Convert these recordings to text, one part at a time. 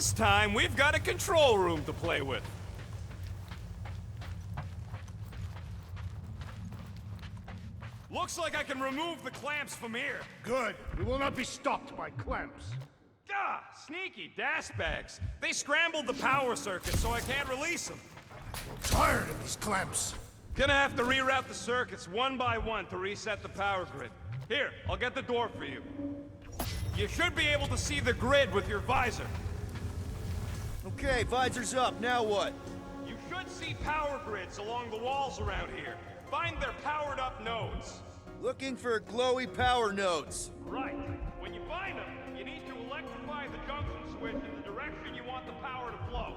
This time, we've got a control room to play with. Looks like I can remove the clamps from here. Good. We will not be stopped by clamps. Gah! Sneaky bags. They scrambled the power circuit, so I can't release them. Tired of these clamps. Gonna have to reroute the circuits one by one to reset the power grid. Here, I'll get the door for you. You should be able to see the grid with your visor. Okay, visor's up. Now what? You should see power grids along the walls around here. Find their powered-up nodes. Looking for glowy power nodes. Right. When you find them, you need to electrify the junction switch in the direction you want the power to flow.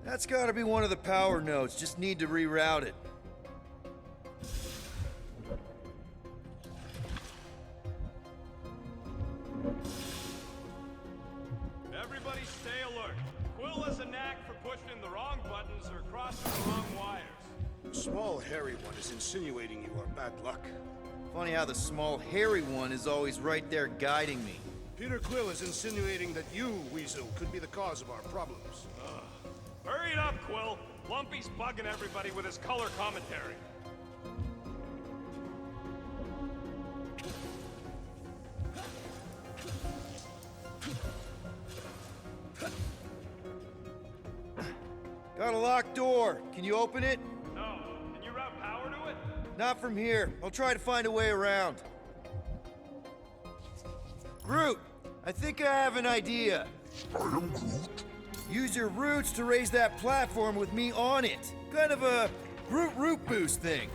That's gotta be one of the power nodes. Just need to reroute it. Everybody stay alert. Quill has a knack for pushing the wrong buttons or crossing the wrong wires. The small, hairy one is insinuating you are bad luck. Funny how the small, hairy one is always right there guiding me. Peter Quill is insinuating that you, Weasel, could be the cause of our problems. Hurry it up, Quill. Lumpy's bugging everybody with his color commentary. Got a locked door. Can you open it? No. Can you route power to it? Not from here. I'll try to find a way around. Groot, I think I have an idea. I am Groot. Use your roots to raise that platform with me on it. Kind of a Groot root boost thing.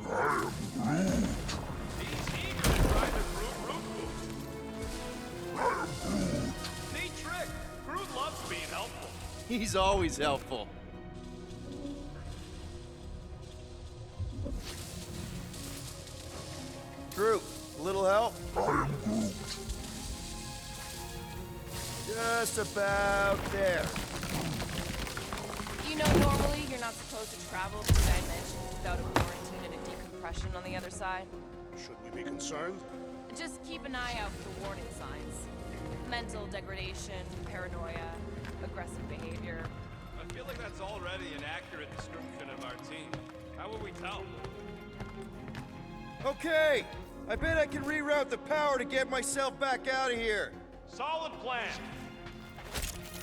I am Groot. He's eager to try the Groot root boost. I am Groot. Neat trick. Groot loves being helpful. He's always helpful. Groot, a little help? I am Groot. Just about there. You know, normally you're not supposed to travel through dimensions without a quarantine and a decompression on the other side. Should we be concerned? Just keep an eye out for warning signs. Mental degradation, paranoia, aggressive behavior. I feel like that's already an accurate description of our team. How will we tell? Okay, I bet I can reroute the power to get myself back out of here. Solid plan.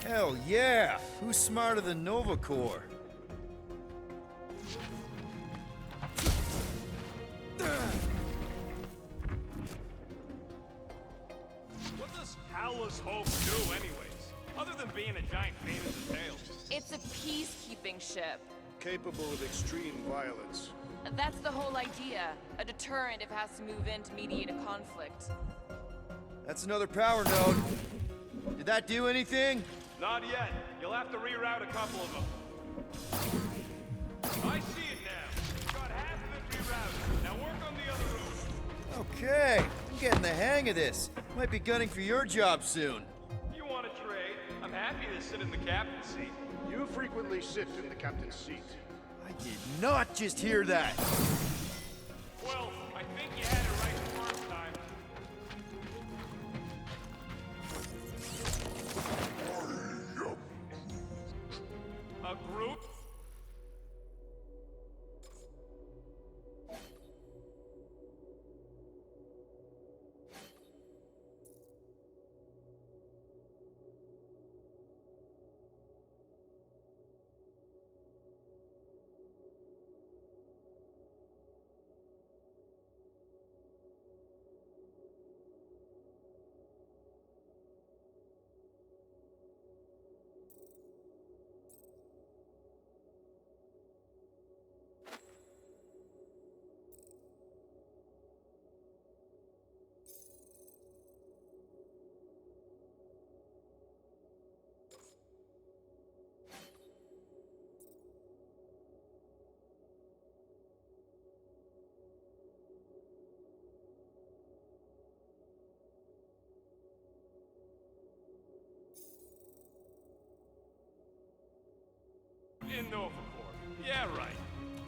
Hell yeah! Who's smarter than Nova Corps? What does Howler's Hope do anyways? Other than being a giant pain in the tail. It's a peacekeeping ship. Capable of extreme violence. That's the whole idea. A deterrent if it has to move in to mediate a conflict. That's another power node. Did that do anything? Not yet. You'll have to reroute a couple of them. I see it now. Got half of it rerouted. Now work on the other room. Okay, I'm getting the hang of this. Might be gunning for your job soon. You want to trade? I'm happy to sit in the captain's seat. You frequently sit in the captain's seat. I did not just hear that. Well, I think you had it right the first time. A Groot? In Nova Corps. Yeah, right.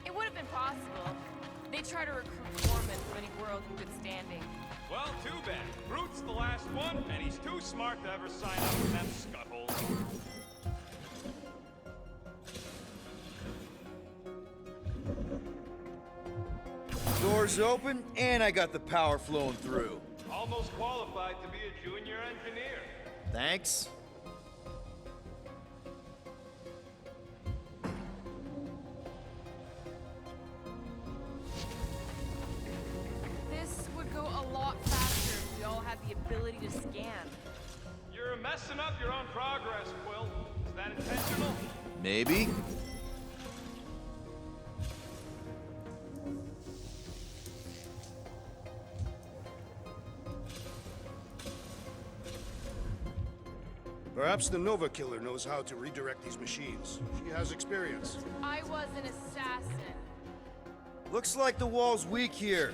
It would have been possible. They try to recruit foremen from any world in good standing. Well, too bad. Groot's the last one, and he's too smart to ever sign up for them scuttholes. doors open, and I got the power flowing through. Almost qualified to be a junior engineer. Thanks. This would go a lot faster if we all had the ability to scan. You're messing up your own progress, Quill. Is that intentional? Maybe. Perhaps the Nova Killer knows how to redirect these machines. She has experience. I was an assassin. Looks like the wall's weak here.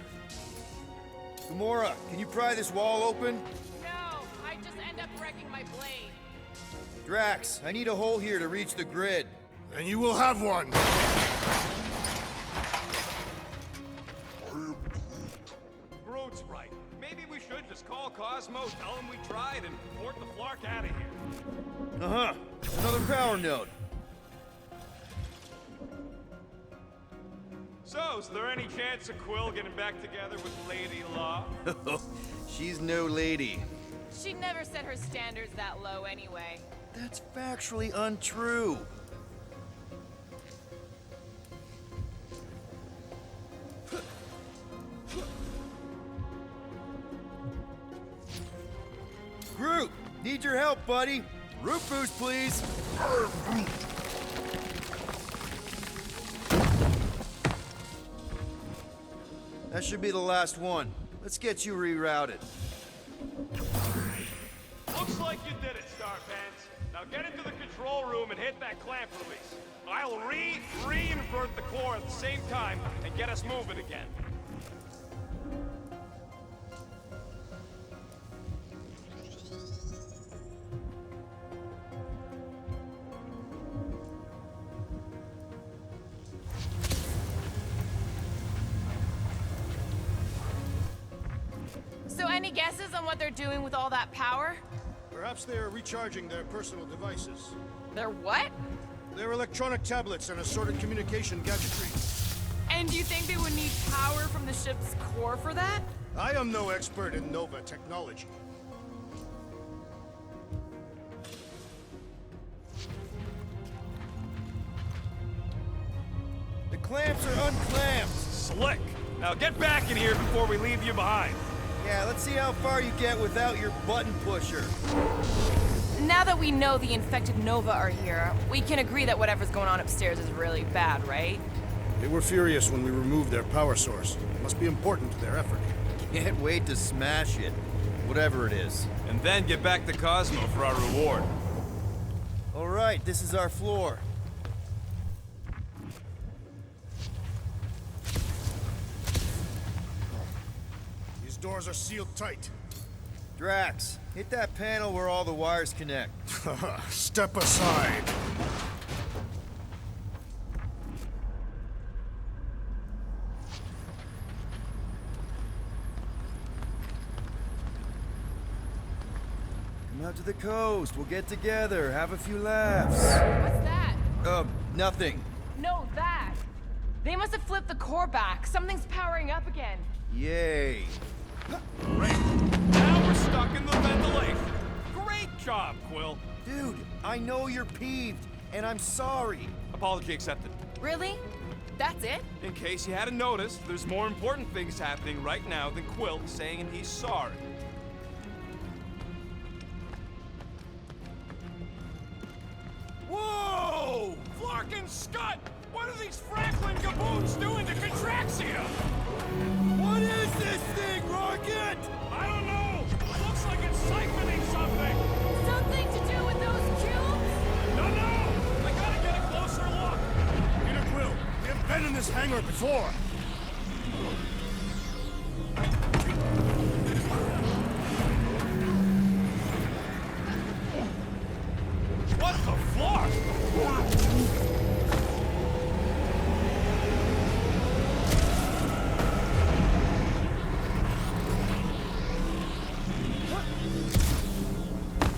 Gamora, can you pry this wall open? No, I just end up wrecking my blade. Drax, I need a hole here to reach the grid. And you will have one! Groot's right. Maybe we should just call Cosmo, tell him we tried, and port the Flark out of here. Uh-huh. Another power node. So, is there any chance of Quill getting back together with Lady Law? She's no lady. She never set her standards that low anyway. That's factually untrue. Groot, need your help, buddy. Root boost, please. That should be the last one. Let's get you rerouted. Looks like you did it, Starpants. Now get into the control room and hit that clamp release. I'll re-invert the core at the same time and get us moving again. So any guesses on what they're doing with all that power? Perhaps they are recharging their personal devices. They're what? Their electronic tablets and assorted communication gadgetry. And you think they would need power from the ship's core for that? I am no expert in Nova technology. The clamps are unclamped. Slick. Now get back in here before we leave you behind. Yeah, let's see how far you get without your button pusher. Now that we know the infected Nova are here, we can agree that whatever's going on upstairs is really bad, right? They were furious when we removed their power source. It must be important to their effort. Can't wait to smash it. Whatever it is. And then get back to Cosmo for our reward. All right, this is our floor. These doors are sealed tight. Drax, hit that panel where all the wires connect. Step aside. Come out to the coast. We'll get together, have a few laughs. What's that? Nothing. No, that! They must have flipped the core back. Something's powering up again. Yay. Great. Now we're stuck in the ventilation. Great job, Quill. Dude, I know you're peeved, and I'm sorry. Apology accepted. Really? That's it? In case you hadn't noticed, there's more important things happening right now than Quill saying he's sorry. Whoa! Flark and Scott! What are these Franklin gaboons doing to Contraxia? What is this thing, Rocket? I don't know! It looks like it's siphoning something! Something to do with those cubes? No, no! I gotta get a closer look! Peter Quill, we have been in this hangar before. What the Flark?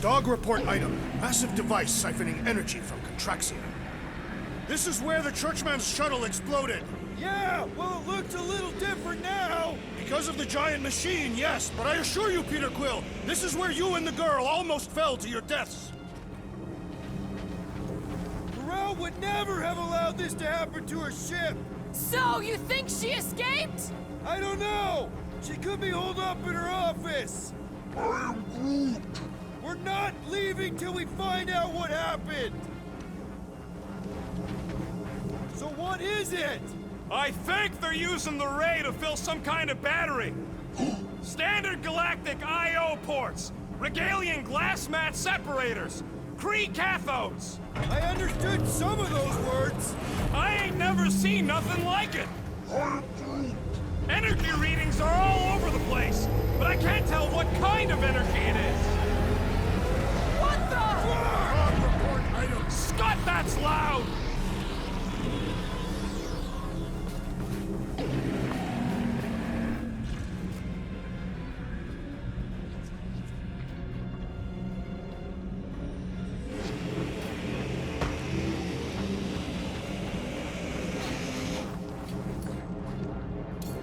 Dog report item. Massive device siphoning energy from Contraxia. This is where the Churchman's shuttle exploded. Yeah, well, it looks a little different now. Because of the giant machine, yes, but I assure you, Peter Quill, this is where you and the girl almost fell to your deaths. Morale would never have allowed this to happen to her ship. So, you think she escaped? I don't know. She could be holed up in her office. I am Groot. We're not leaving till we find out what happened. So what is it? I think they're using the ray to fill some kind of battery. Standard galactic I.O. ports, Regalian glass mat separators, Kree cathodes. I understood some of those words. I ain't never seen nothing like it. I am Groot. Energy readings are all over the place, but I can't tell what kind of energy it is. What the? Scott, that's loud!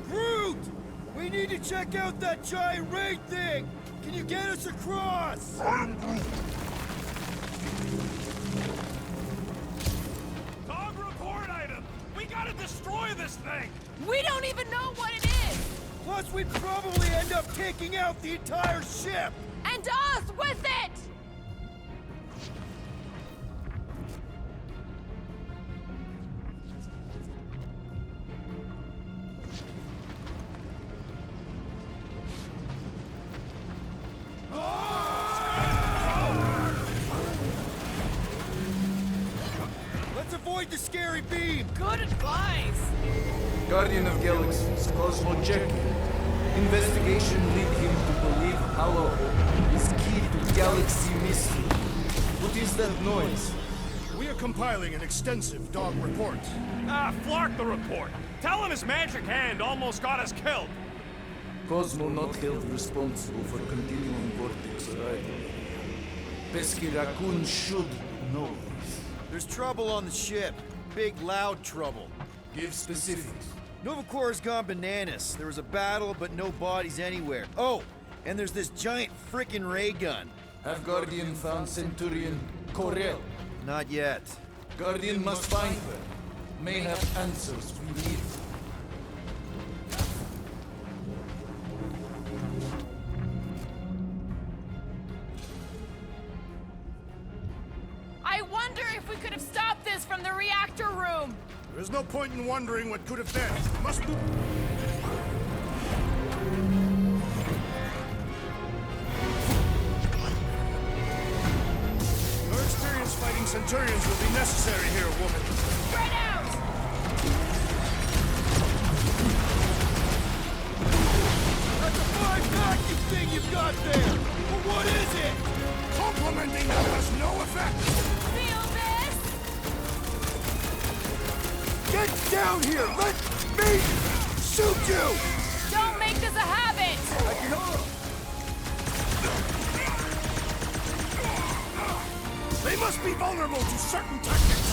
Groot! We need to check out that giant raid thing! Can you get us across? I am Groot. Dog report item! We gotta destroy this thing! We don't even know what it is! Plus, we'd probably end up taking out the entire ship! And us with it! Let's avoid the scary beam! Good advice! Guardian of Galaxies, Cosmo Check. Investigation lead him to believe Hallow is key to galaxy mystery. What is that noise? We are compiling an extensive dog report. Ah, Flark the report. Tell him his magic hand almost got us killed. Cosmo not held responsible for continuing Vortex arrival. Pesky Raccoon should know this. There's trouble on the ship. Big, loud trouble. Give specifics. Novacor's gone bananas. There was a battle, but no bodies anywhere. Oh, and there's this giant frickin' ray gun. Have Guardian found Centurion Corel? Not yet. Guardian must find her. May have answers we need. I wonder if we could have stopped this from the reactor room! There's no point in wondering what could have been. It must be... Your experience fighting Centurions will be necessary here, woman. Spread out! That's a fine vacuum thing you've got there! But what is it? Complimenting them has no effect. Feel this? Get down here! Let me shoot you! Don't make this a habit! I can... They must be vulnerable to certain tactics.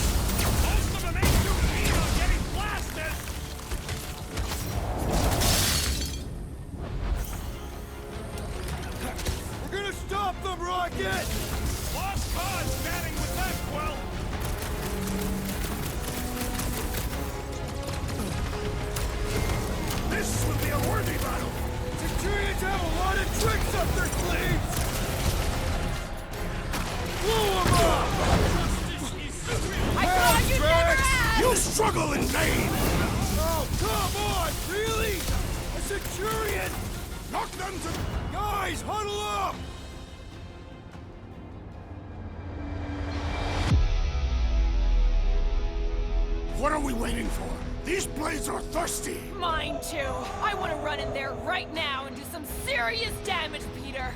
Most of them ain't too keen on getting blasted! We're gonna stop them, Rocket! Lost cause chatting with that, Quill! This will be a worthy battle. Centurions have a lot of tricks up their sleeves! Blow them up! I thought you'd never ask! You struggle in vain. Oh, come on! Really? A Centurion? Knock them to... Guys, huddle up! What are we waiting for? These blades are thirsty. Mine too. I want to run in there right now and do some serious damage, Peter.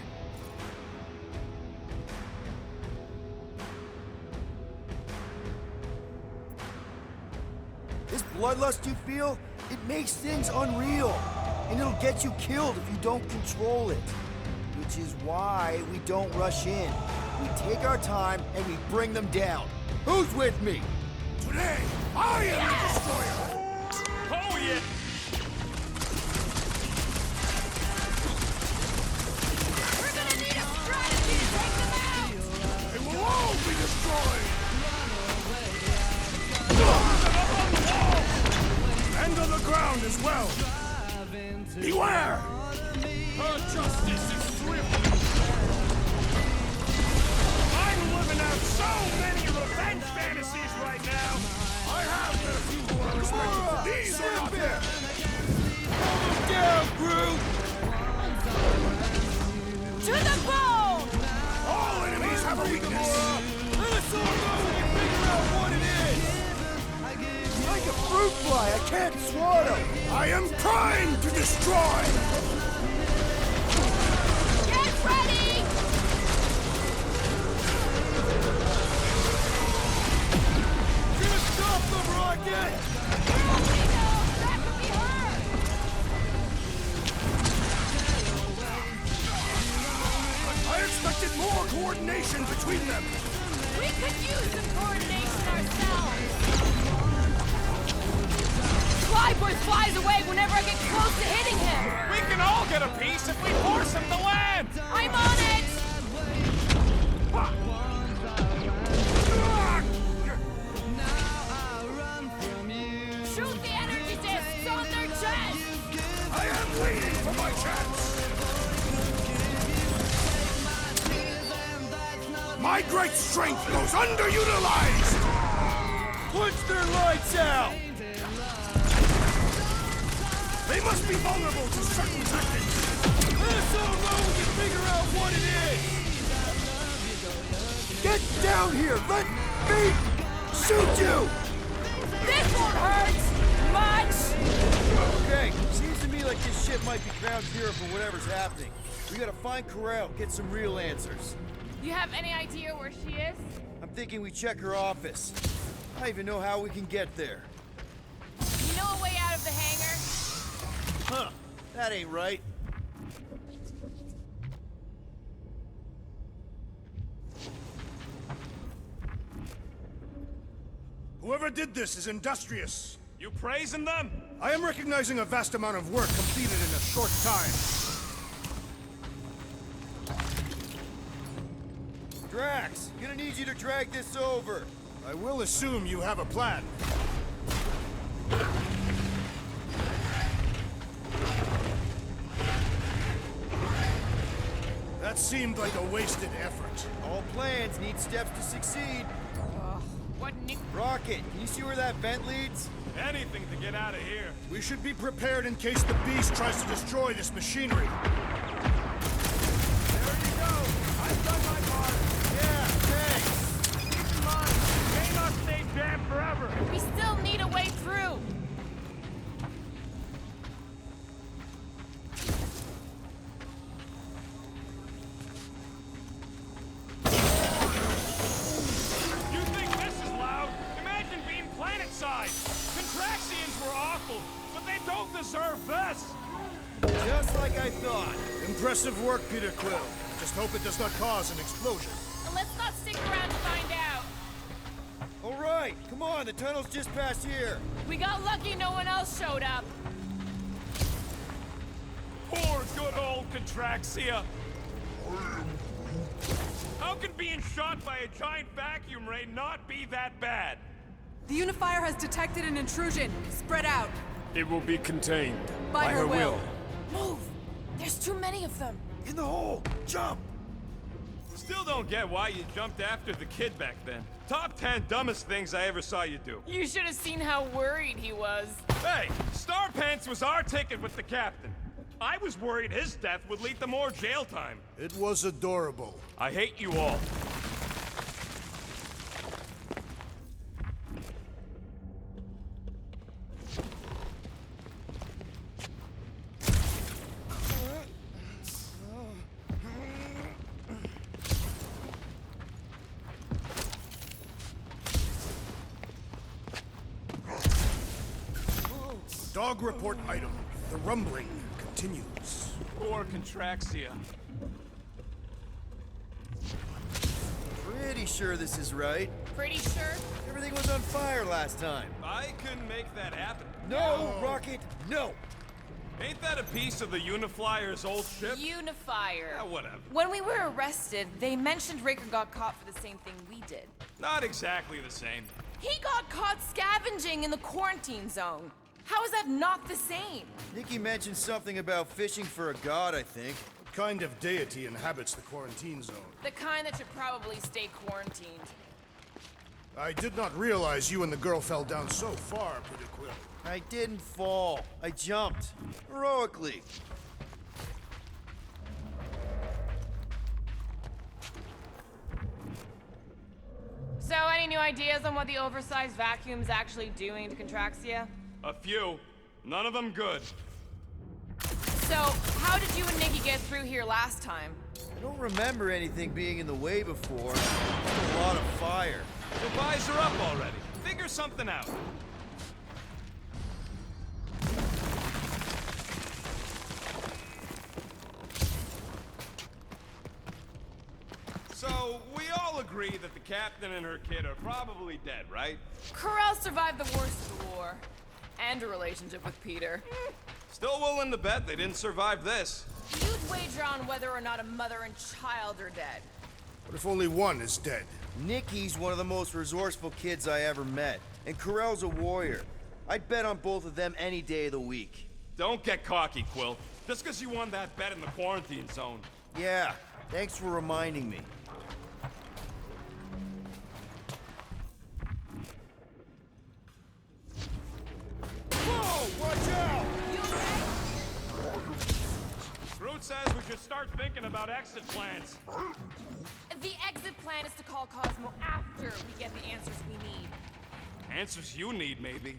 This bloodlust you feel, it makes things unreal. And it'll get you killed if you don't control it. Which is why we don't rush in. We take our time and we bring them down. Who's with me? Today, I am the destroyer. you! We're gonna need a strategy to take them out! They will all be destroyed! And on the ground as well! Beware! Her justice is swift! I'm living out so many revenge fantasies right now! I have met a few who are respectable. These are not there! Down, Groot! To the bone! All enemies have a weakness! Let us all know when you figure out what it is! Like a fruit fly, I can't swat him! I am primed to destroy! Get ready! Just stop them, Rocket! That could be her! I expected more coordination between them! We could use some coordination ourselves! Flyboy flies away whenever I get close to hitting him! We can all get a piece if we force him to land! I'm on it! Shoot the energy discs on their chest! I am waiting for my chance! My great strength goes underutilized! Punch their lights out! They must be vulnerable to certain tactics! Let us all know when you figure out what it is! Get down here! Let me shoot you! This won't hurt much! Okay, seems to me like this ship might be ground zero for whatever's happening. We gotta find Corel, get some real answers. You have any idea where she is? I'm thinking we check her office. I don't even know how we can get there. You know a way out of the hangar? Huh, that ain't right. Whoever did this is industrious. You praising them? I am recognizing a vast amount of work completed in a short time. Drax, gonna need you to drag this over. I will assume you have a plan. That seemed like a wasted effort. All plans need steps to succeed. What new? Rocket, can you see where that vent leads? Anything to get out of here. We should be prepared in case the beast tries to destroy this machinery. There you go. I've done my part. Yeah, thanks. Keep in mind, we may not stay jammed forever. We still need a way through. You think this is loud? Imagine being planet-sized. Contraxians were awful, but they don't deserve this. Just like I thought. Impressive work, Peter Quill. Just hope it does not cause an explosion. Let's not stick around to find out. All right, come on, the tunnel's just past here. We got lucky no one else showed up. Poor good old Contraxia. How can being shot by a giant vacuum ray not be that bad? The Unifier has detected an intrusion. Spread out. It will be contained. By her will. Move! There's too many of them. In the hole, jump! Still don't get why you jumped after the kid back then. Top 10 dumbest things I ever saw you do. You should have seen how worried he was. Hey, Star Pants was our ticket with the captain. I was worried his death would lead to more jail time. It was adorable. I hate you all. Dog report item. The rumbling continues. Poor Contraxia. Pretty sure this is right. Pretty sure? Everything was on fire last time. I couldn't make that happen. No, Rocket, no! Ain't that a piece of the Uniflyer's old ship? Unifier. Yeah, whatever. When we were arrested, they mentioned Raker got caught for the same thing we did. Not exactly the same. He got caught scavenging in the quarantine zone. How is that not the same? Nikki mentioned something about fishing for a god, I think. What kind of deity inhabits the quarantine zone? The kind that should probably stay quarantined. I did not realize you and the girl fell down so far, Peter Quill. I didn't fall. I jumped. Heroically. So, any new ideas on what the oversized vacuum's actually doing to Contraxia? A few. None of them good. So, how did you and Nikki get through here last time? I don't remember anything being in the way before. Just a lot of fire. The visor up already. Figure something out. So, we all agree that the captain and her kid are probably dead, right? Corel survived the worst of the war. And a relationship with Peter. Still willing to bet they didn't survive this. You'd wager on whether or not a mother and child are dead. What if only one is dead? Nikki's one of the most resourceful kids I ever met. And Corel's a warrior. I'd bet on both of them any day of the week. Don't get cocky, Quill. Just because you won that bet in the quarantine zone. Yeah, thanks for reminding me. Whoa! Watch out! Groot says we should start thinking about exit plans. The exit plan is to call Cosmo after we get the answers we need. Answers you need, maybe.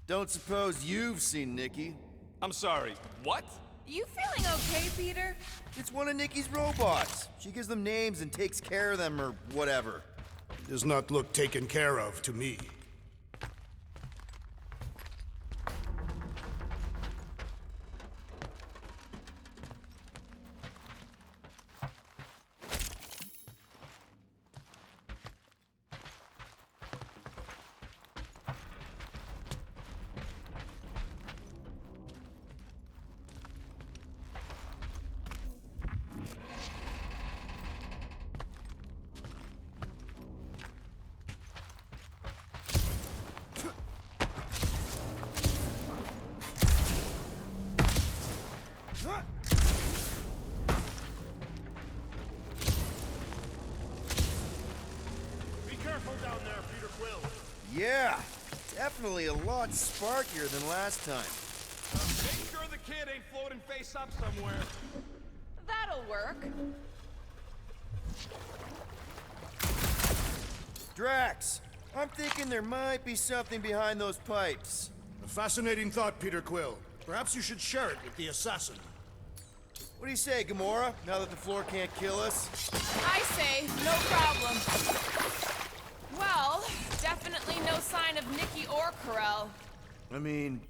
Don't suppose you've seen Nikki? I'm sorry, what? You feeling okay, Peter? It's one of Nikki's robots. She gives them names and takes care of them or whatever. Does not look taken care of to me. Be careful down there, Peter Quill. Yeah, definitely a lot sparkier than last time. Make sure the kid ain't floating face up somewhere. That'll work. Drax, I'm thinking there might be something behind those pipes. A fascinating thought, Peter Quill. Perhaps you should share it with the assassin. What do you say, Gamora, now that the floor can't kill us? I say, no problem. Well, definitely no sign of Nikki or Corel. I mean...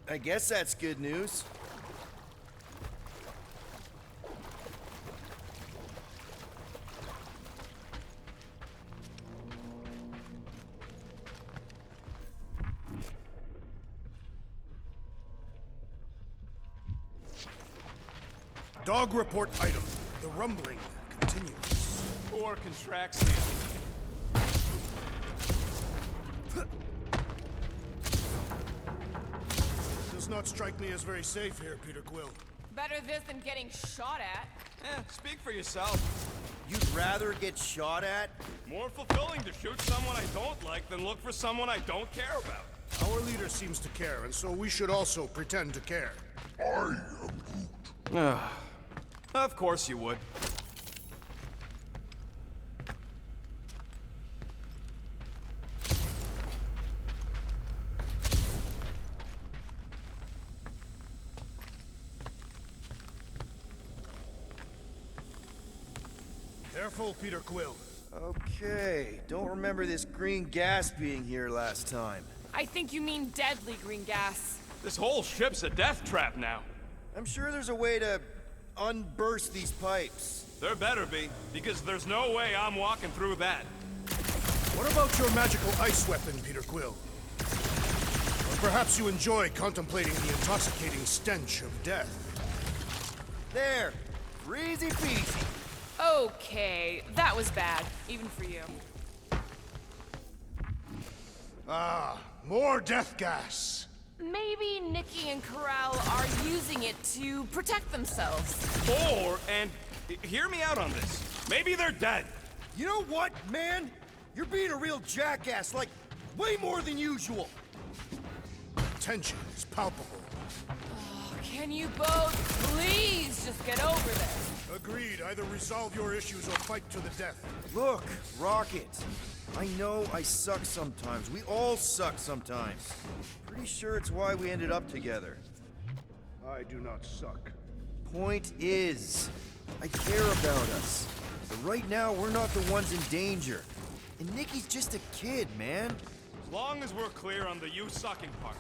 I guess that's good news. Dog report item. The rumbling continues. Or contracts the... Does not strike me as very safe here, Peter Quill. Better this than getting shot at. speak for yourself. You'd rather get shot at? More fulfilling to shoot someone I don't like than look for someone I don't care about. Our leader seems to care, and so we should also pretend to care. I am Groot. Of course you would. Careful, Peter Quill. Okay, don't remember this green gas being here last time. I think you mean deadly green gas. This whole ship's a death trap now. I'm sure there's a way to unburst these pipes. There better be, because there's no way I'm walking through that. What about your magical ice weapon, Peter Quill? Or perhaps you enjoy contemplating the intoxicating stench of death. There, easy peasy. Okay, that was bad, even for you. Ah, more death gas. Maybe Nikki and Corral are using it to protect themselves. Hear me out on this. Maybe they're dead. You know what, man? You're being a real jackass, like, way more than usual. Tension is palpable. Can you both please just get over this? Agreed. Either resolve your issues or fight to the death. Look, Rocket. I know I suck sometimes. We all suck sometimes. Pretty sure it's why we ended up together. I do not suck. Point is, I care about us. But right now, we're not the ones in danger. And Nikki's just a kid, man. As long as we're clear on the you sucking part.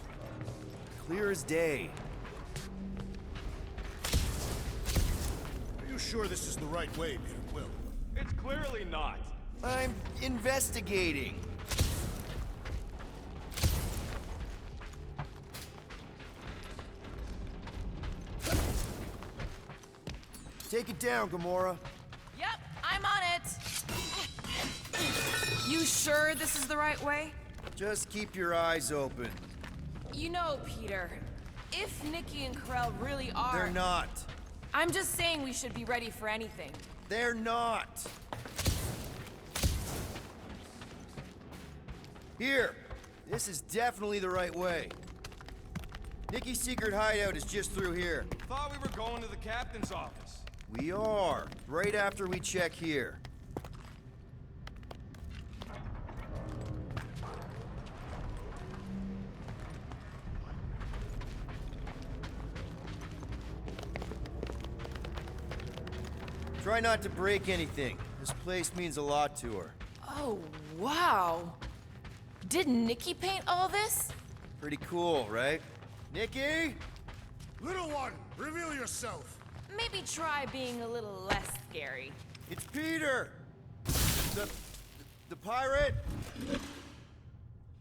Clear as day. Are you sure this is the right way, Peter Quill? It's clearly not. I'm investigating. Take it down, Gamora. Yep, I'm on it. You sure this is the right way? Just keep your eyes open. You know, Peter, if Nikki and Corell really are... They're not. I'm just saying we should be ready for anything. They're not. Here. This is definitely the right way. Nikki's secret hideout is just through here. Thought we were going to the captain's office. We are. Right after we check here. Try not to break anything. This place means a lot to her. Oh, wow. Did Nikki paint all this? Pretty cool, right? Nikki? Little one, reveal yourself. Maybe try being a little less scary. It's Peter! The pirate?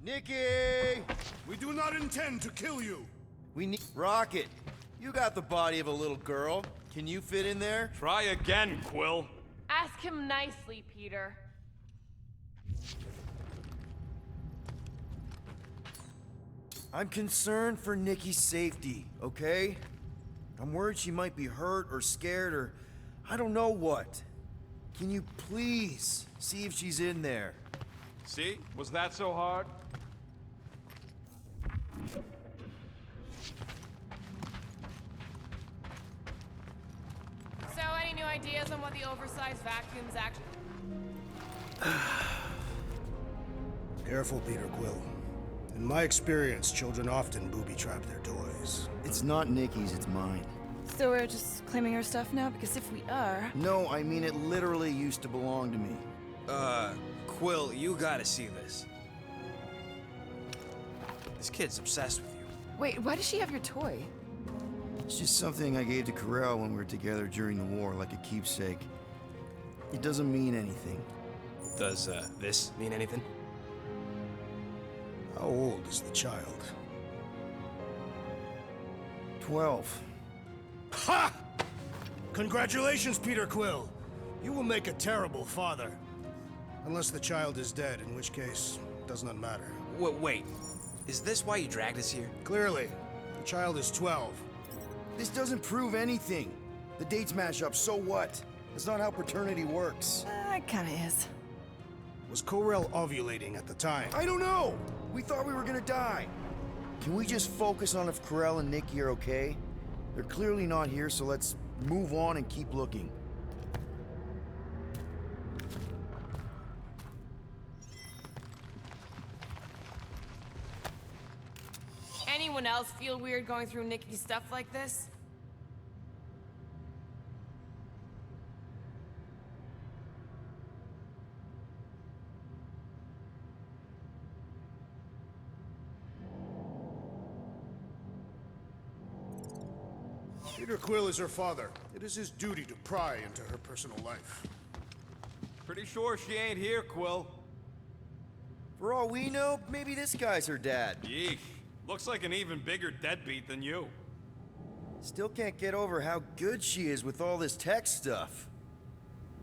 Nikki! We do not intend to kill you. We need... Rocket, you got the body of a little girl. Can you fit in there? Try again, Quill. Ask him nicely, Peter. I'm concerned for Nikki's safety, okay? I'm worried she might be hurt or scared or I don't know what. Can you please see if she's in there? See? Was that so hard? So, any new ideas on what the oversized vacuums actually... Careful, Peter Quill. In my experience, children often booby-trap their toys. It's not Nikki's, it's mine. So we're just claiming her stuff now? Because if we are... No, I mean it literally used to belong to me. Quill, you gotta see this. This kid's obsessed with you. Wait, why does she have your toy? It's just something I gave to Corel when we were together during the war, like a keepsake. It doesn't mean anything. Does, this mean anything? How old is the child? 12. Ha! Congratulations, Peter Quill. You will make a terrible father. Unless the child is dead, in which case, it does not matter. Wait. Is this why you dragged us here? Clearly, the child is 12. This doesn't prove anything. The dates match up, so what? That's not how paternity works. It kinda is. Was Ko-Rel ovulating at the time? I don't know! We thought we were gonna die. Can we just focus on if Ko-Rel and Nikki are okay? They're clearly not here, so let's move on and keep looking. Anyone else feel weird going through Nikki's stuff like this? Peter Quill is her father. It is his duty to pry into her personal life. Pretty sure she ain't here, Quill. For all we know, maybe this guy's her dad. Yeesh. Looks like an even bigger deadbeat than you. Still can't get over how good she is with all this tech stuff.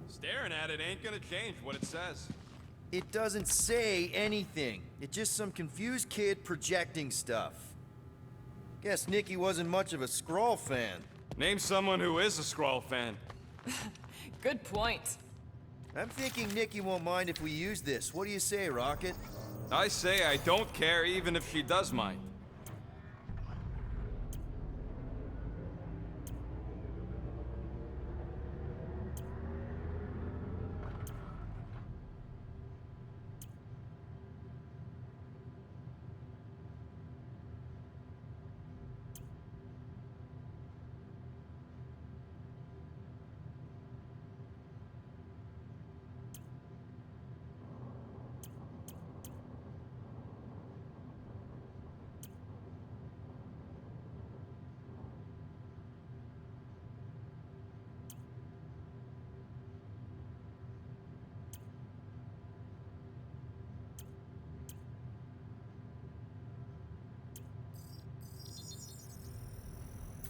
Staring at it ain't gonna change what it says. It doesn't say anything. It's just some confused kid projecting stuff. Guess Nikki wasn't much of a Skrull fan. Name someone who is a Skrull fan. Good point. I'm thinking Nikki won't mind if we use this. What do you say, Rocket? I say I don't care even if she does mind.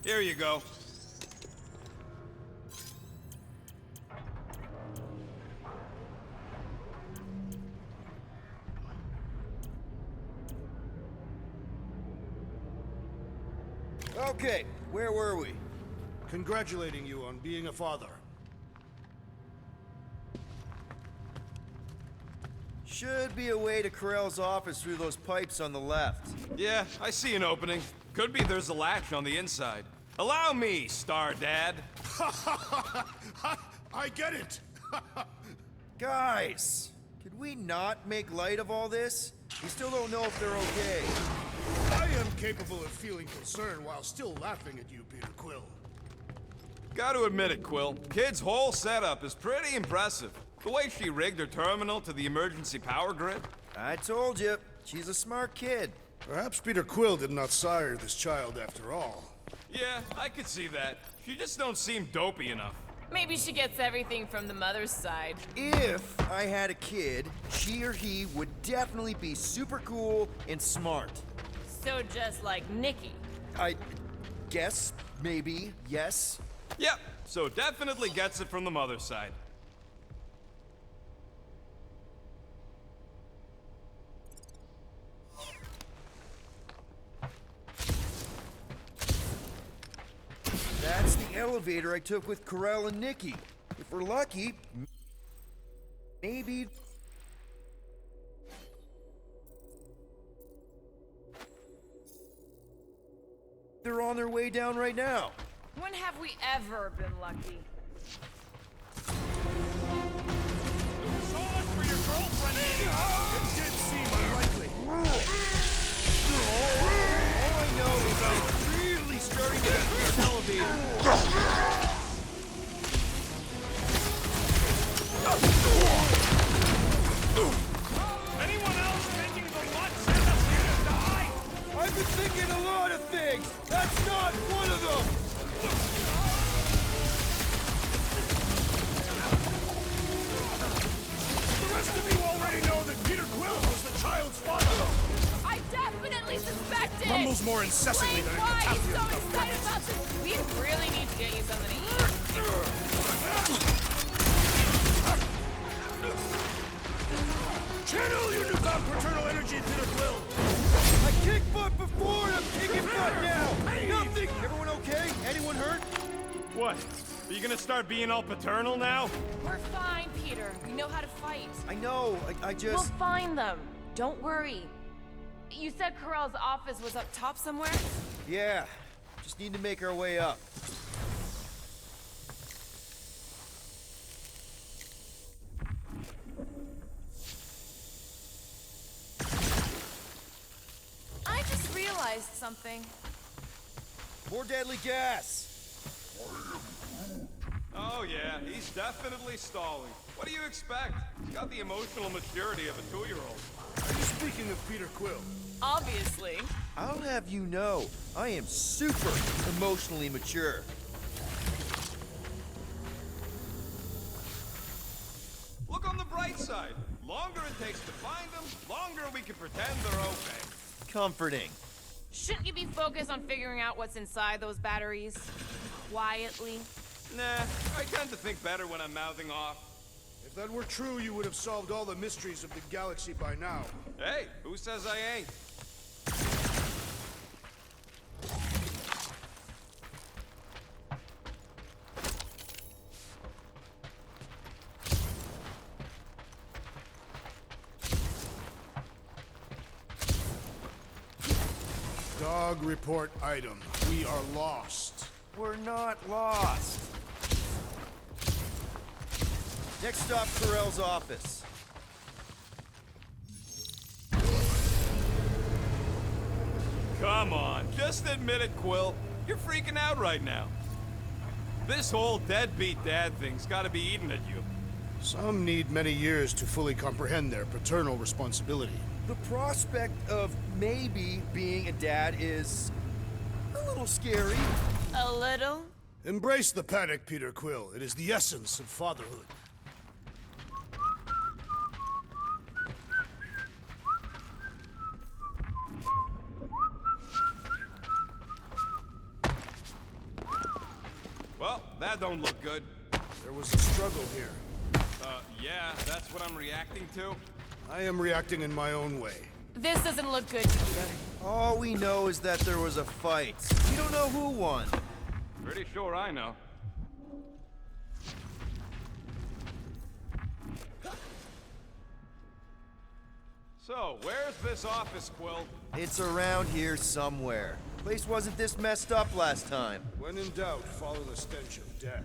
Here you go. Okay, where were we? Congratulating you on being a father. Should be a way to Ko-Rel's office through those pipes on the left. Yeah, I see an opening. Could be there's a latch on the inside. Allow me, Star Dad. I get it! Guys, could we not make light of all this? We still don't know if they're okay. I am capable of feeling concern while still laughing at you, Peter Quill. Gotta admit it, Quill. Kid's whole setup is pretty impressive. The way she rigged her terminal to the emergency power grid. I told you, she's a smart kid. Perhaps Peter Quill did not sire this child after all. Yeah, I could see that. She just don't seem dopey enough. Maybe she gets everything from the mother's side. If I had a kid, she or he would definitely be super cool and smart. So just like Nikki. I guess, maybe, yes. Yep, so definitely gets it from the mother's side. That's the elevator I took with Ko-Rel and Nikki. If we're lucky, maybe... they're on their way down right now. When have we ever been lucky? So much for your girlfriend, It did seem unlikely. All I know is I'm really starting to hate this elevator. Anyone else thinking the mutt sent us here to die? I've been thinking a lot of things. That's not one of them. The rest of you already know that Peter Quill was the child's father. I definitely suspected! Mumbles more incessantly Blake, than a why are you so catastrophe. excited about this? We really need to get you something to eat. Channel your newfound paternal energy, Peter Quill! I kicked butt before and I'm kicking butt now! Nothing! Everyone okay? Anyone hurt? What? Are you gonna start being all paternal now? We're fine, Peter. We know how to fight. I know, I We'll just... find them. Don't worry. You said Corell's office was up top somewhere? Yeah, just need to make our way up. I just realized something. More deadly gas! Oh yeah, he's definitely stalling. What do you expect? He's got the emotional maturity of a 2-year-old. Are you speaking of Peter Quill? Obviously. I'll have you know, I am super emotionally mature. Look on the bright side. Longer it takes to find them, longer we can pretend they're okay. Comforting. Shouldn't you be focused on figuring out what's inside those batteries? Quietly? Nah, I tend to think better when I'm mouthing off. If that were true, you would have solved all the mysteries of the galaxy by now. Hey, who says I ain't? Dog report item. We are lost. We're not lost. Next stop, Corell's office. Come on, just admit it, Quill. You're freaking out right now. This whole deadbeat dad thing's gotta be eating at you. Some need many years to fully comprehend their paternal responsibility. The prospect of maybe being a dad is a little scary. A little? Embrace the panic, Peter Quill. It is the essence of fatherhood. Well, that don't look good. There was a struggle here. Yeah, that's what I'm reacting to. I am reacting in my own way. This doesn't look good, Peter. All we know is that there was a fight. We don't know who won. Pretty sure I know. So, where's this office, Quill? It's around here somewhere. Place wasn't this messed up last time. When in doubt, follow the stench of death.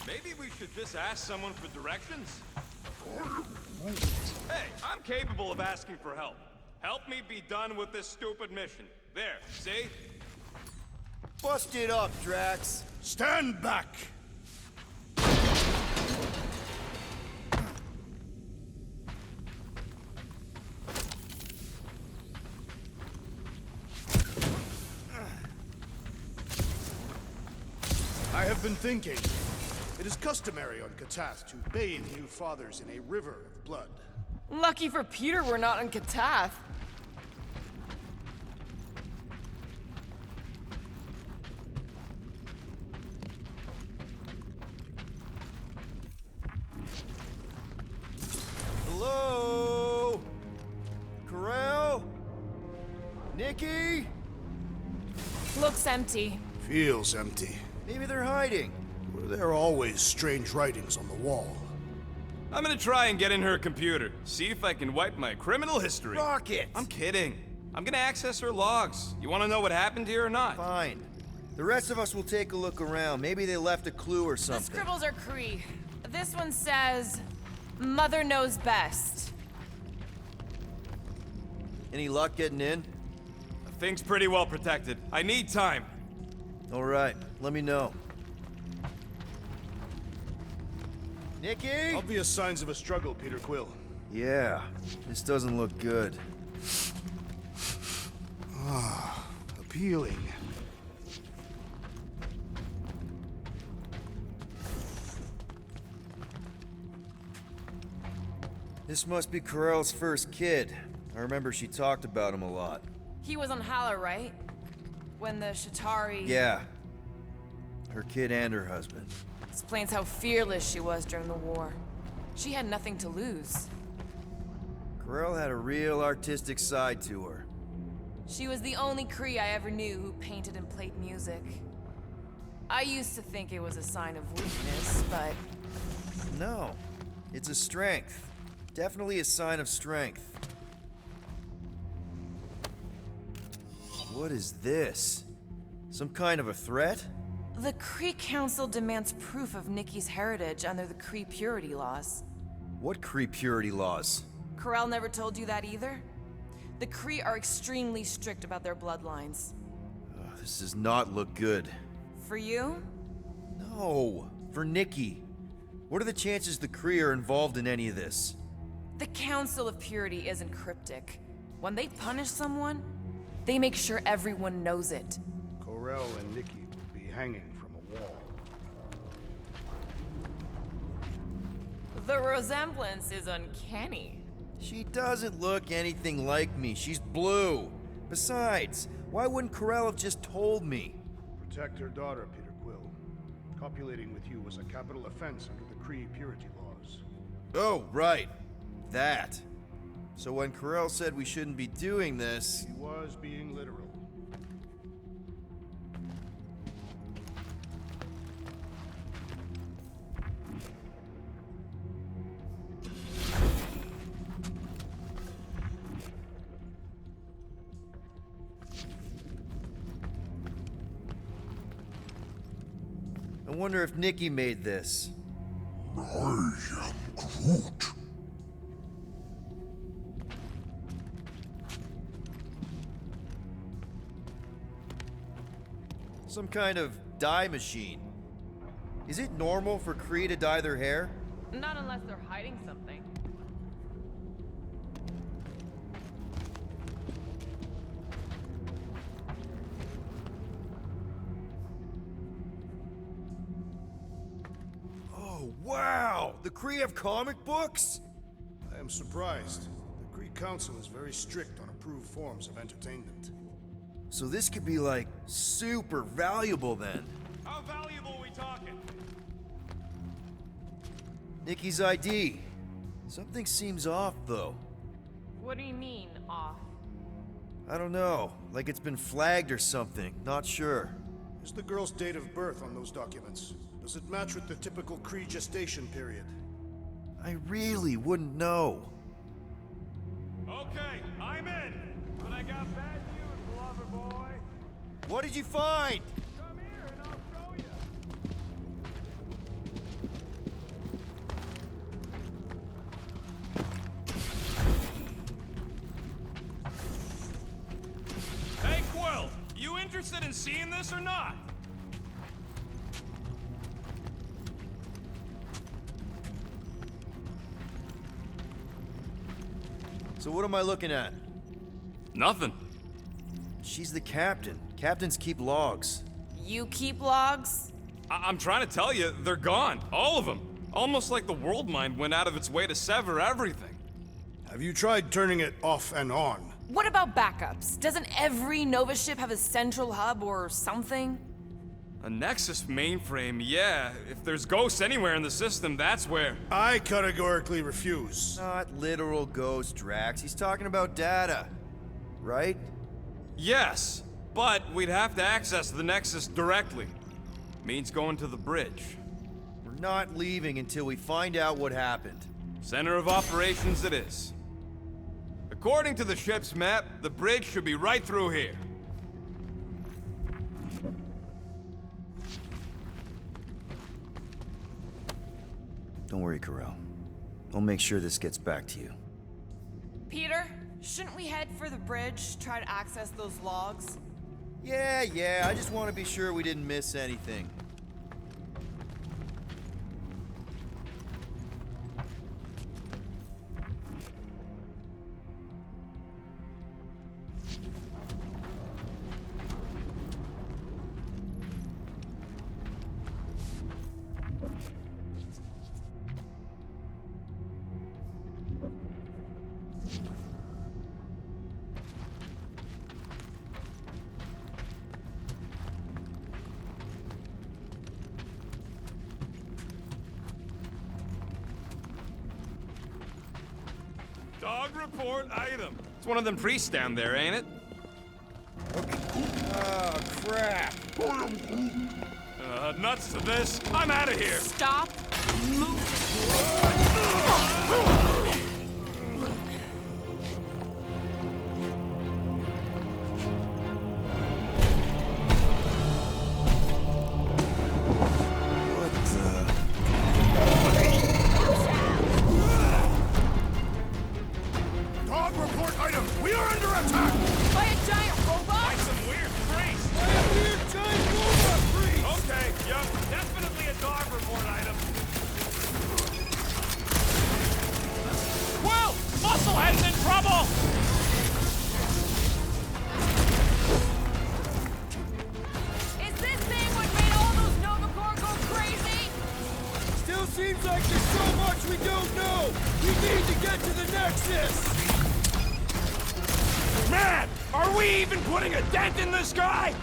Maybe we should just ask someone for directions? Hey, I'm capable of asking for help. Help me be done with this stupid mission. There, see? Bust it up, Drax. Stand back! I have been thinking. It is customary on Katath to bathe new fathers in a river of blood. Lucky for Peter we're not on Katath. Hello? Corell? Nikki? Looks empty. Feels empty. Maybe they're hiding. Were there always strange writings on the wall? I'm gonna try and get in her computer. See if I can wipe my criminal history. Rocket! I'm kidding. I'm gonna access her logs. You wanna know what happened here or not? Fine. The rest of us will take a look around. Maybe they left a clue or The something. scribbles are Kree. This one says, Mother knows best. Any luck getting in? Thing's pretty well protected. I need time. All right, let me know. Nikki? Obvious signs of a struggle, Peter Quill. Yeah, this doesn't look good. Appealing. This must be Corell's first kid. I remember she talked about him a lot. He was on Hala, right? When the Shatari... Yeah. Her kid and her husband. Explains how fearless she was during the war. She had nothing to lose. Corell had a real artistic side to her. She was the only Kree I ever knew who painted and played music. I used to think it was a sign of weakness, but... No. It's a strength. Definitely a sign of strength. What is this? Some kind of a threat? The Kree Council demands proof of Nikki's heritage under the Kree purity laws. What Kree purity laws? Corell never told you that either? The Kree are extremely strict about their bloodlines. This does not look good. For you? No, for Nikki. What are the chances the Kree are involved in any of this? The Council of Purity isn't cryptic. When they punish someone, they make sure everyone knows it. Corell and Nikki will be hanging from a wall. The resemblance is uncanny. She doesn't look anything like me. She's blue. Besides, why wouldn't Corell have just told me? Protect her daughter, Peter Quill. Copulating with you was a capital offense under the Kree purity laws. Oh, right. That. So when Corell said we shouldn't be doing this... He was being literal. I wonder if Nikki made this. I am Groot. Some kind of dye machine. Is it normal for Kree to dye their hair? Not unless they're hiding something. Oh, wow! The Kree have comic books? I am surprised. The Kree Council is very strict on approved forms of entertainment. So this could be like super valuable then. How valuable we talking? Nikki's ID. Something seems off though. What do you mean, off? I don't know, like it's been flagged or something, not sure. Is the girl's date of birth on those documents? Does it match with the typical Kree gestation period? I really wouldn't know. Okay, I'm in. But I got bad news, lover boy. What did you find? Come here and I'll show you. Hey, Quill, you interested in seeing this or not? So what am I looking at? Nothing. She's the captain. Captains keep logs. You keep logs? I'm trying to tell you, they're gone. All of them. Almost like the world mind went out of its way to sever everything. Have you tried turning it off and on? What about backups? Doesn't every Nova ship have a central hub or something? A Nexus mainframe, yeah. If there's ghosts anywhere in the system, that's where. I categorically refuse. Not literal ghost, Drax. He's talking about data. Right? Yes, but we'd have to access the Nexus directly. Means going to the bridge. We're not leaving until we find out what happened. Center of operations it is. According to the ship's map, the bridge should be right through here. Don't worry, Corell. I'll make sure this gets back to you. Peter, shouldn't we head for the bridge, try to access those logs? Yeah, I just want to be sure we didn't miss anything. Dog report item. It's one of them priests down there, ain't it? Oh, crap. Nuts to this. I'm out of here. Stop moving. Dog report item! We are under attack! By a giant robot? By some weird priest. Weird giant robot freak! Okay, yup, definitely a dog report item. Quill! Musclehead's in trouble! Is this thing what made all those Nova Corps go crazy? Still seems like there's so much we don't know! We need to get to the Nexus! Man, are we even putting a dent in this guy?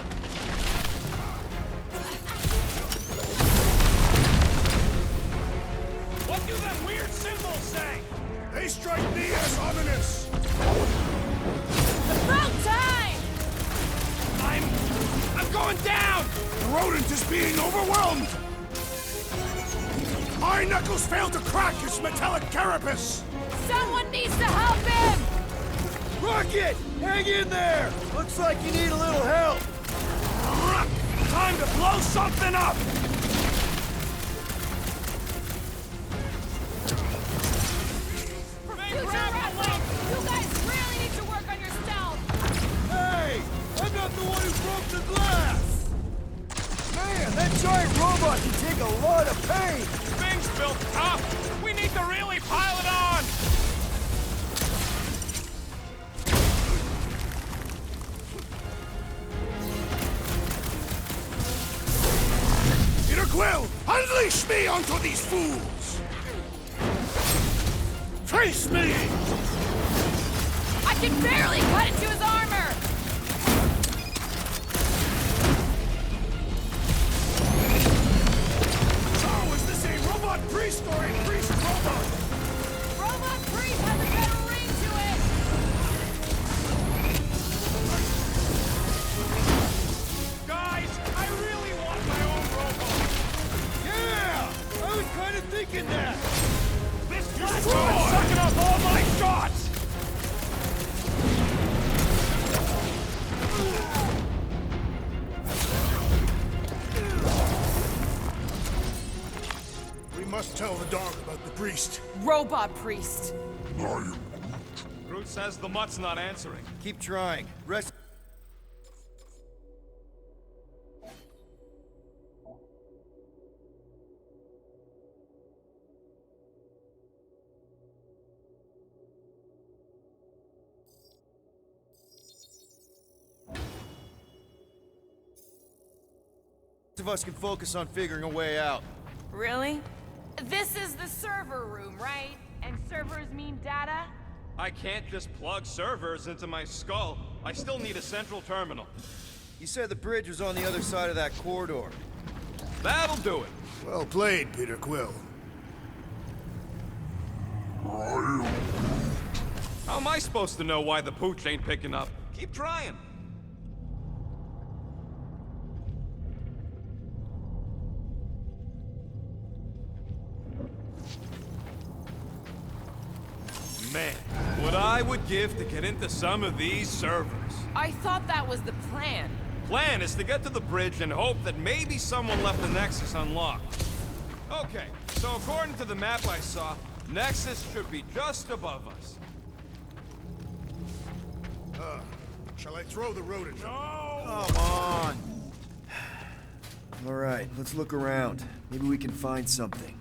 What do them weird symbols say? They strike me as ominous! About time! I'm going down! The rodent is being overwhelmed! My knuckles failed to crack its metallic carapace! Someone needs to help him! Rocket! Hang in there! Looks like you need a little help! Time to blow something up! Future Wrestling! You guys really need to work on your stealth! Hey! I'm not the one who broke the glass! Man, that giant robot can take a lot of pain! Thing's built tough! We need to really pile it on! Peter Quill, unleash me onto these fools! Face me! I can barely cut into his armor! So, is this a robot priest or a priest robot? Robot Priest has a better ring to it! Guys, I really want my own robot! Yeah! I was kind of thinking that! This guy's sucking up all my shots! We must tell the dog about the priest. Robot Priest! Groot says the mutt's not answering. Keep trying. Rest. Of us can focus on figuring a way out. Really? This is the server room, right? And servers mean data? I can't just plug servers into my skull. I still need a central terminal. You said the bridge was on the other side of that corridor. That'll do it. Well played, Peter Quill. How am I supposed to know why the pooch ain't picking up? Keep trying. Man, what I would give to get into some of these servers. I thought that was the plan. Plan is to get to the bridge and hope that maybe someone left the Nexus unlocked. Okay, so according to the map I saw, Nexus should be just above us. Shall I throw the rodent? No! Come on. All right, let's look around. Maybe we can find something.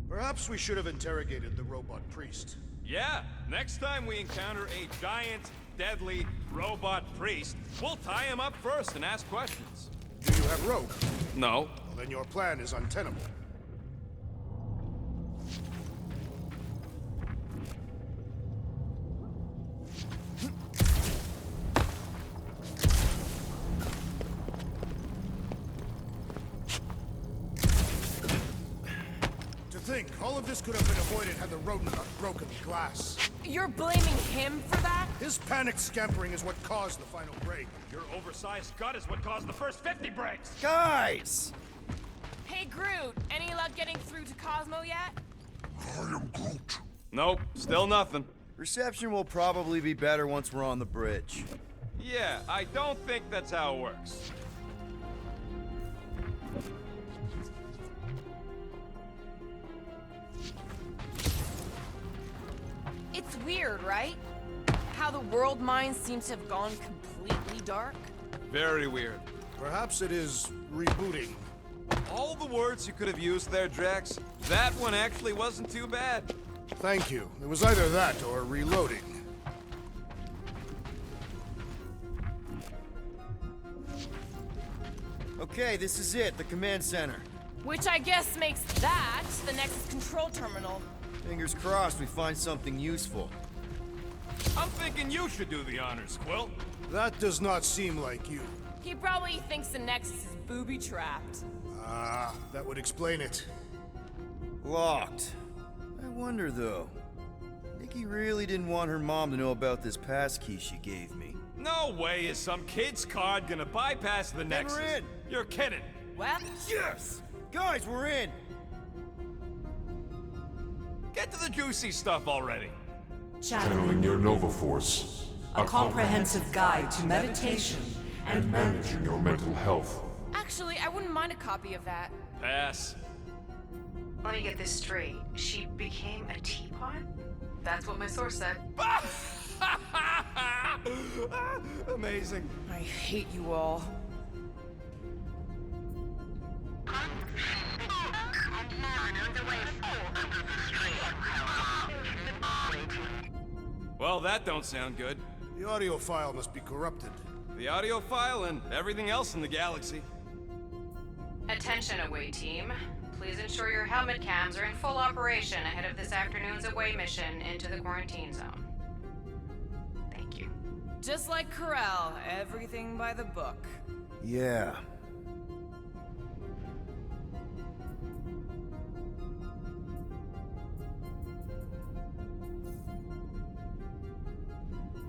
Perhaps we should have interrogated the robot priest. Yeah, next time we encounter a giant, deadly robot priest, we'll tie him up first and ask questions. Do you have rope? No. Well, then your plan is untenable. think? All of this could have been avoided had the rodent not broken the glass. You're blaming him for that? His panicked scampering is what caused the final break. Your oversized gut is what caused the first 50 breaks! Guys! Hey, Groot, any luck getting through to Cosmo yet? I am Groot. Nope, still nothing. Reception will probably be better once we're on the bridge. Yeah, I don't think that's how it works. It's weird, right? How the world mind seems to have gone completely dark. Very weird. Perhaps it is rebooting. All the words you could have used there, Drax, that one actually wasn't too bad. Thank you. It was either that or reloading. Okay, this is it, the command center. Which I guess makes that the next control terminal. Fingers crossed we find something useful. I'm thinking you should do the honors, Quill. That does not seem like you. He probably thinks the Nexus is booby-trapped. Ah, that would explain it. Locked. I wonder, though. Nikki really didn't want her mom to know about this passkey she gave me. No way is some kid's card gonna bypass the Nexus. we're in. You're kidding. Well, Yes! Guys, we're in! Get to the juicy stuff already. Channeling your Nova Force. A comprehensive guide to meditation and managing your mental health. actually, I wouldn't mind a copy of that. Pass. Let me get this straight. She became a teapot? That's what my source said. Amazing. I hate you all. Well, that don't sound good. The audio file must be corrupted. The audio file and everything else in the galaxy. Attention, away team. Please ensure your helmet cams are in full operation ahead of this afternoon's away mission into the quarantine zone. Thank you. Just like Corel, everything by the book. Yeah.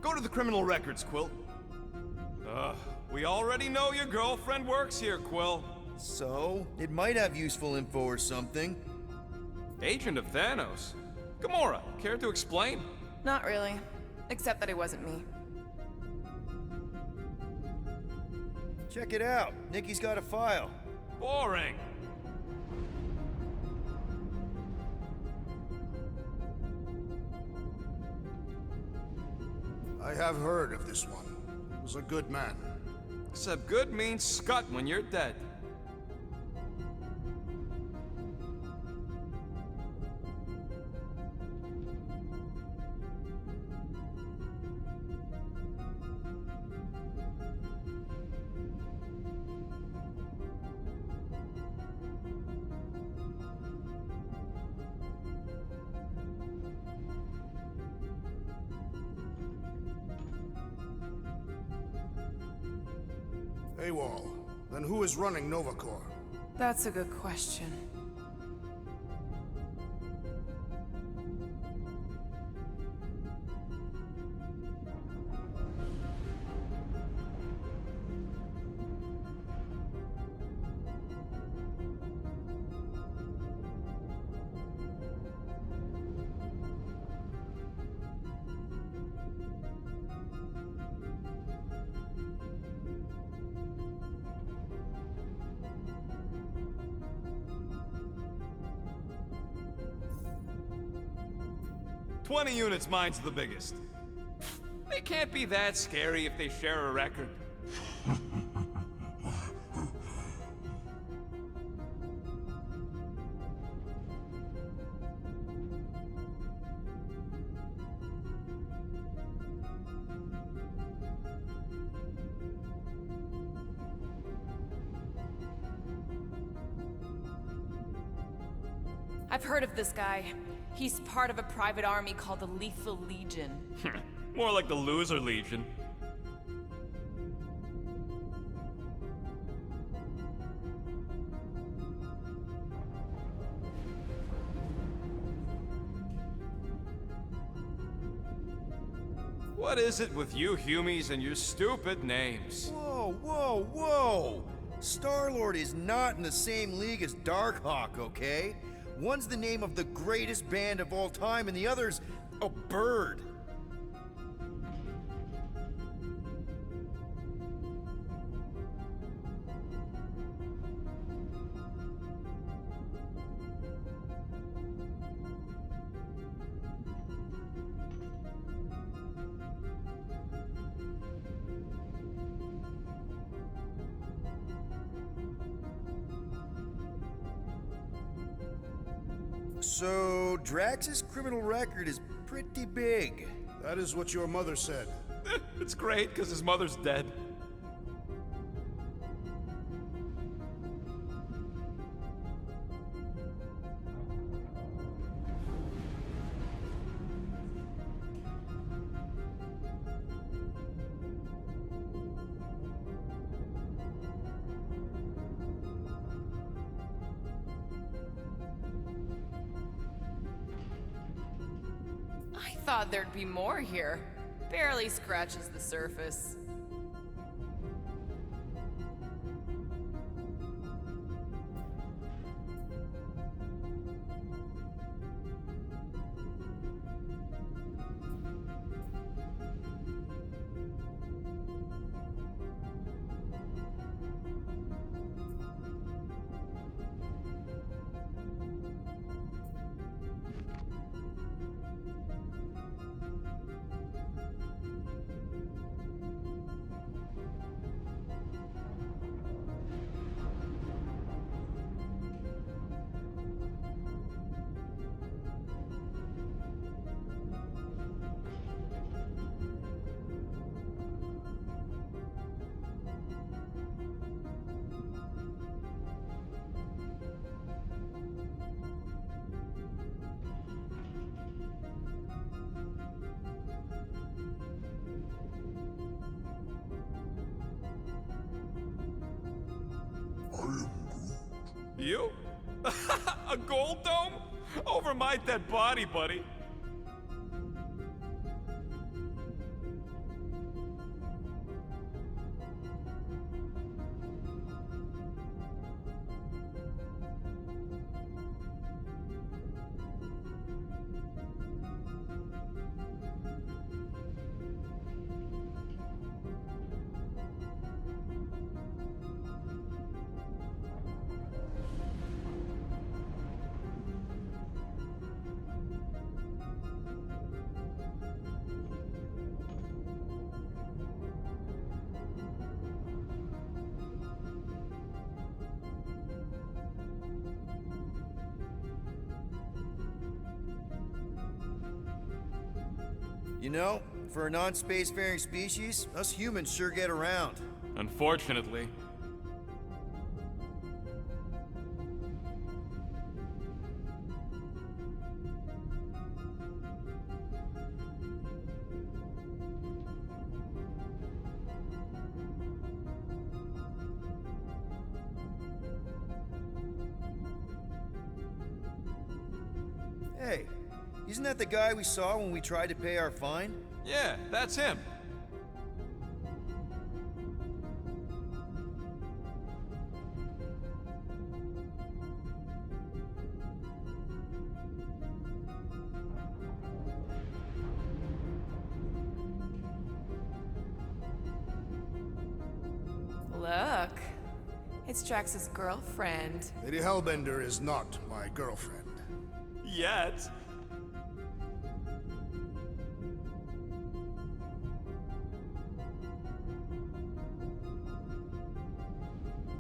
Go to the criminal records, Quill. We already know your girlfriend works here, Quill. So, it might have useful info or something. Agent of Thanos. Gamora, care to explain? Not really. Except that it wasn't me. Check it out. Nikki's got a file. Boring. I have heard of this one. He was a good man. Except good means scut when you're dead. AWOL. Then who is running Nova Corps? That's a good question. "20 units, mine's the biggest." They can't be that scary if they share a record. I've heard of this guy. He's part of a private army called the Lethal Legion. More like the Loser Legion. What is it with you Humies and your stupid names? Whoa, whoa, whoa! Star-Lord is not in the same league as Darkhawk, okay? One's the name of the greatest band of all time, and the other's a bird. So, Drax's criminal record is pretty big. That is what your mother said. It's great, because his mother's dead. I thought there'd be more here. Barely scratches the surface. You? A gold dome? Over my dead body, buddy. You know, for a non-spacefaring species, us humans sure get around. Unfortunately. Hey, isn't that the guy we saw when we tried to pay our fine? Yeah, that's him. Look, it's Drax's girlfriend. Lady Hellbender is not my girlfriend. Yet.